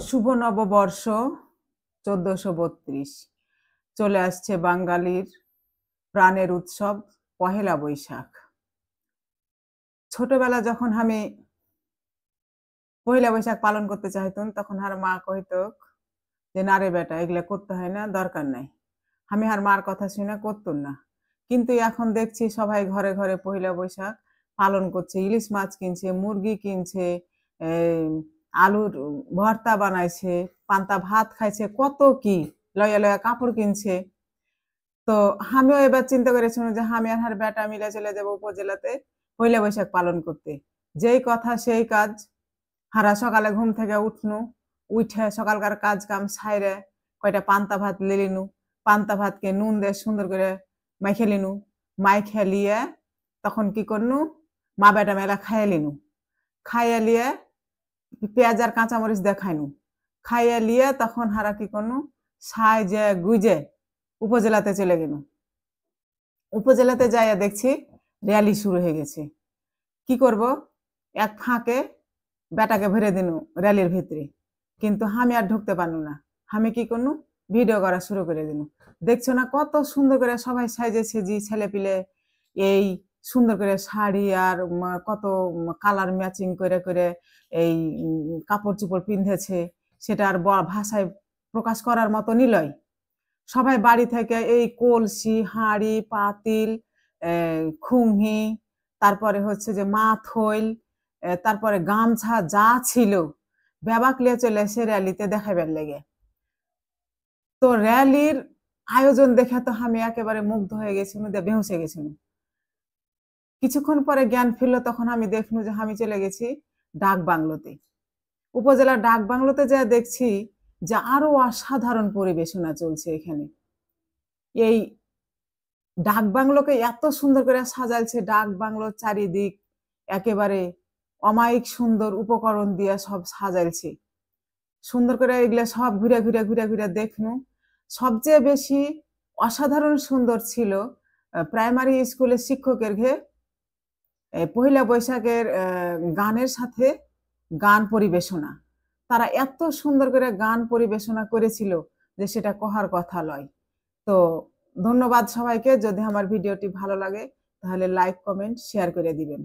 শুভ নববর্ষ ১৪৩২ চলে আসছে বাঙালির প্রাণের উৎসব পহেলা বৈশাখ। ছোটবেলা যখন আমি পহেলা বৈশাখ পালন করতে চাইতুম তখন আর মা কইত যে, "না রে বেটা এগুলা করতে হয় না, দরকার নাই।" আমি আর মার কথা শুনে করতুম না। কিন্তু এখন দেখছি সবাই ঘরে, ঘরে পহেলা বৈশাখ পালন করছে। ইলিশ মাছ কিনছে, মুরগি কিনছে, এই আলুর ভর্তা বানাইছে, পান্তা ভাত খাইছে, কত কি লইয়া, লইয়া কাপড় কিনছে। তো আমিও এবার চিন্তা করেছিলাম যে আমি আর বেটা মিলে চলে যাব উপজেলাতে পহেলা বৈশাখ পালন করতে। যেই কথা সেই কাজ। হারা সকালে ঘুম থেকে উঠনু, উইঠে সকালকার কাজ কাম সাইরে কয়টা পান্তা ভাত লিনু, পান্তা ভাতকে নুন দিয়ে সুন্দর করে মাইখে লিনু, মাইখে লিয়ে তখন কি করনু, মা বেটা মেলা খাইয়ে লিনু, খাইয়ে লিয়ে পেঁয়াজ আর কাঁচামরিচ দিয়ে খাইনু, খাইয়ে লিয়ে তখন হারা কি করনু, সাইজে গুইজে উপজেলাতে চলে গেনু। উপজেলাতে যাইয়া দেখছি র্যালি শুরু হয়ে গেছে। কি করব, এক ফাঁকে বেটাকে ভরে দিনু র্যালির ভিতরে, কিন্তু আমি আর ঢুকতে পারনু না। আমি কি করনু, ভিডিও করা শুরু করে দিনু। দেখছো না কত সুন্দর করে সবাই সাইজে সেজি ছেলে পিলে এই সুন্দর করে শাড়ি আর কত কালার ম্যাচিং করে করে এই কাপড় চোপড় পিঁধেছে, সেটা আর ভাষায় প্রকাশ করার মতো নিলয়। সবাই বাড়ি থেকে এই কলসি, হাঁড়ি, পাতিল, খুংহি, তারপরে হচ্ছে যে মাথইল, তারপরে গামছা যা ছিল ব্যাবাক লিয়ে চলে এসে র্যালিতে দেখাইবার লেগে। তো র্যালির আয়োজন দেখে তো আমি একেবারে মুগ্ধ হয়ে গেছিলাম, বেহুঁশে গেছিলাম। কিছুক্ষণ পরে জ্ঞান ফিরল, তখন আমি দেখলু যে আমি চলে গেছি ডাক বাংলোতে। উপজেলার ডাক বাংলোতে যা দেখছি যে আরো অসাধারণ পরিবেশনা চলছে এখানে। এই ডাক বাংলোকে এত সুন্দর করে সাজাইছে, ডাক বাংলোর চারিদিক একেবারে অমায়িক সুন্দর উপকরণ দিয়ে সব সাজাইছে। সুন্দর করে এগুলা সব ঘুরে ঘুরে ঘুরে ঘুরে দেখনু। সবচেয়ে বেশি অসাধারণ সুন্দর ছিল প্রাইমারি স্কুলের শিক্ষকের ঘে পহেলা বৈশাখের গানের সাথে গান পরিবেশনা। তারা এত সুন্দর করে গান পরিবেশনা করেছিল যে সেটা কহার কথা লয়। তো ধন্যবাদ সবাইকে। যদি আমার ভিডিওটি ভালো লাগে তাহলে লাইক, কমেন্ট, শেয়ার করে দিবেন।